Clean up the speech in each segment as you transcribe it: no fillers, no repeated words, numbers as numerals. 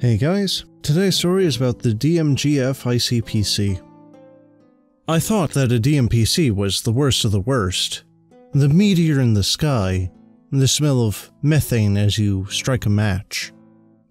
Hey guys, today's story is about the DMGF ICPC. I thought that a DMPC was the worst of the worst. The meteor in the sky, the smell of methane as you strike a match.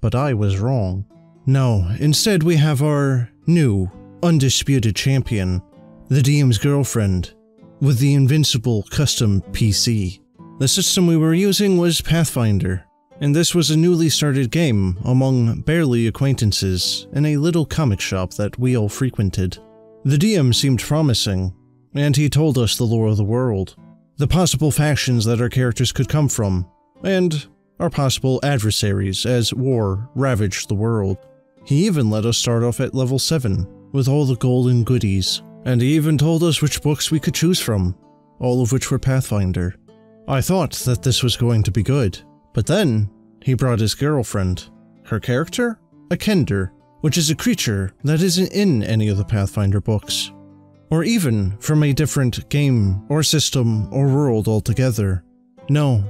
But I was wrong. No, instead we have our new, undisputed champion, the DM's girlfriend, with the invincible custom PC. The system we were using was Pathfinder, and this was a newly started game among barely acquaintances in a little comic shop that we all frequented. The DM seemed promising, and he told us the lore of the world, the possible factions that our characters could come from, and our possible adversaries as war ravaged the world. He even let us start off at level 7 with all the golden goodies, and he even told us which books we could choose from, all of which were Pathfinder. I thought that this was going to be good. But then, he brought his girlfriend. Her character? A Kender, which is a creature that isn't in any of the Pathfinder books. Or even from a different game, or system, or world altogether. No,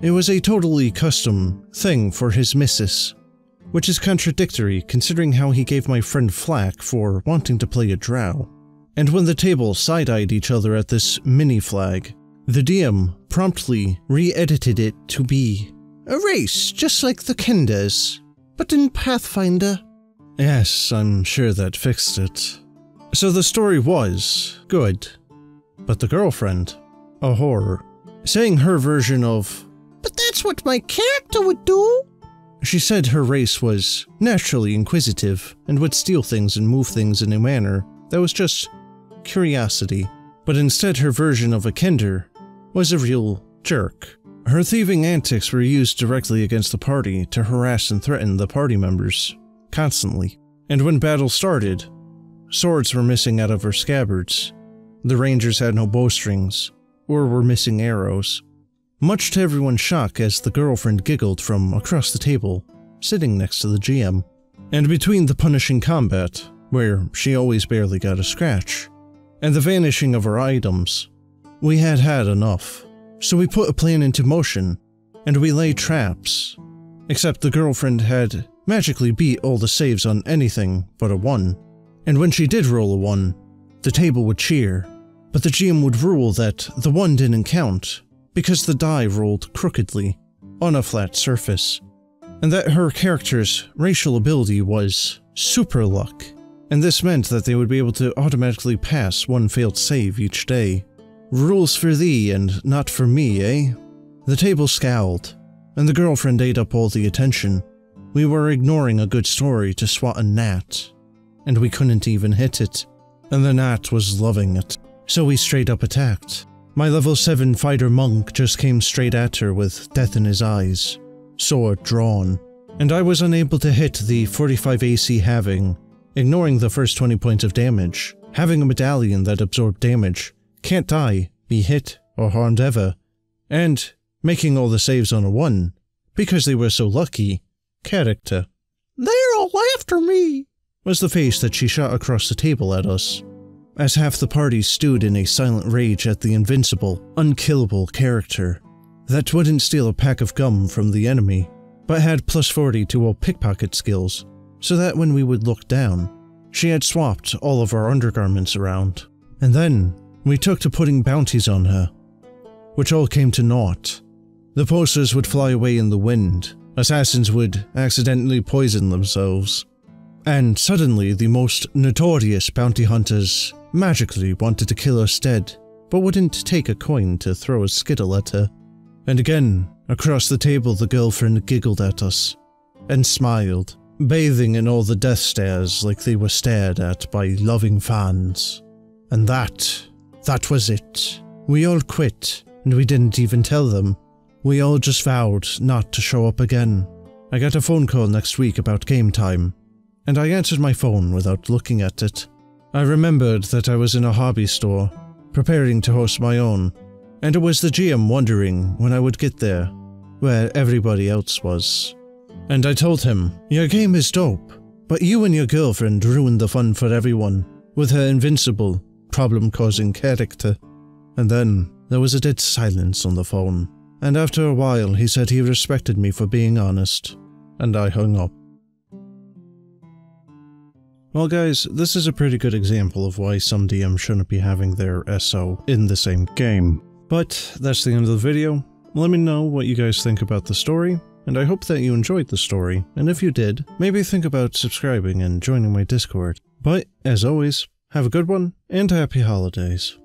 it was a totally custom thing for his missus. Which is contradictory considering how he gave my friend flack for wanting to play a drow. And when the table side-eyed each other at this mini-flag, the DM promptly re-edited it to be a race, just like the Kenders, but in Pathfinder. Yes, I'm sure that fixed it. So the story was good, but the girlfriend, a horror, saying her version of, "But that's what my character would do." She said her race was naturally inquisitive and would steal things and move things in a manner that was just curiosity, but instead her version of a Kender was a real jerk. Her thieving antics were used directly against the party to harass and threaten the party members, constantly. And when battle started, swords were missing out of her scabbards, the rangers had no bowstrings, or were missing arrows. Much to everyone's shock as the girlfriend giggled from across the table, sitting next to the GM. And between the punishing combat, where she always barely got a scratch, and the vanishing of her items, we had had enough. So we put a plan into motion, and we laid traps. Except the girlfriend had magically beat all the saves on anything but a 1. And when she did roll a 1, the table would cheer. But the GM would rule that the 1 didn't count, because the die rolled crookedly, on a flat surface. And that her character's racial ability was super luck. And this meant that they would be able to automatically pass 1 failed save each day. Rules for thee and not for me, eh? The table scowled, and the girlfriend ate up all the attention. We were ignoring a good story to swat a gnat, and we couldn't even hit it. And the gnat was loving it, so we straight up attacked. My level 7 fighter monk just came straight at her with death in his eyes, sword drawn, and I was unable to hit the 45 AC having, ignoring the first 20 points of damage, having a medallion that absorbed damage, can't die, be hit, or harmed ever, and making all the saves on a 1, because they were so lucky, character. "They're all after me," was the face that she shot across the table at us, as half the party stewed in a silent rage at the invincible, unkillable character that wouldn't steal a pack of gum from the enemy, but had plus 40 to all pickpocket skills, so that when we would look down, she had swapped all of our undergarments around. And then we took to putting bounties on her, which all came to naught. The posters would fly away in the wind, assassins would accidentally poison themselves, and suddenly the most notorious bounty hunters magically wanted to kill us dead, but wouldn't take a coin to throw a skittle at her. And again, across the table the girlfriend giggled at us, and smiled, bathing in all the death stares like they were stared at by loving fans. And that was it. We all quit, and we didn't even tell them. We all just vowed not to show up again. I got a phone call next week about game time, and I answered my phone without looking at it. I remembered that I was in a hobby store, preparing to host my own, and it was the GM wondering when I would get there, where everybody else was. And I told him, "Your game is dope, but you and your girlfriend ruined the fun for everyone, with her invincible, problem-causing character." And then there was a dead silence on the phone, and after a while he said he respected me for being honest, and I hung up. Well guys, this is a pretty good example of why some DMs shouldn't be having their SO in the same game. But that's the end of the video. Let me know what you guys think about the story, and I hope that you enjoyed the story, and if you did, maybe think about subscribing and joining my Discord. But, as always, have a good one, and happy holidays.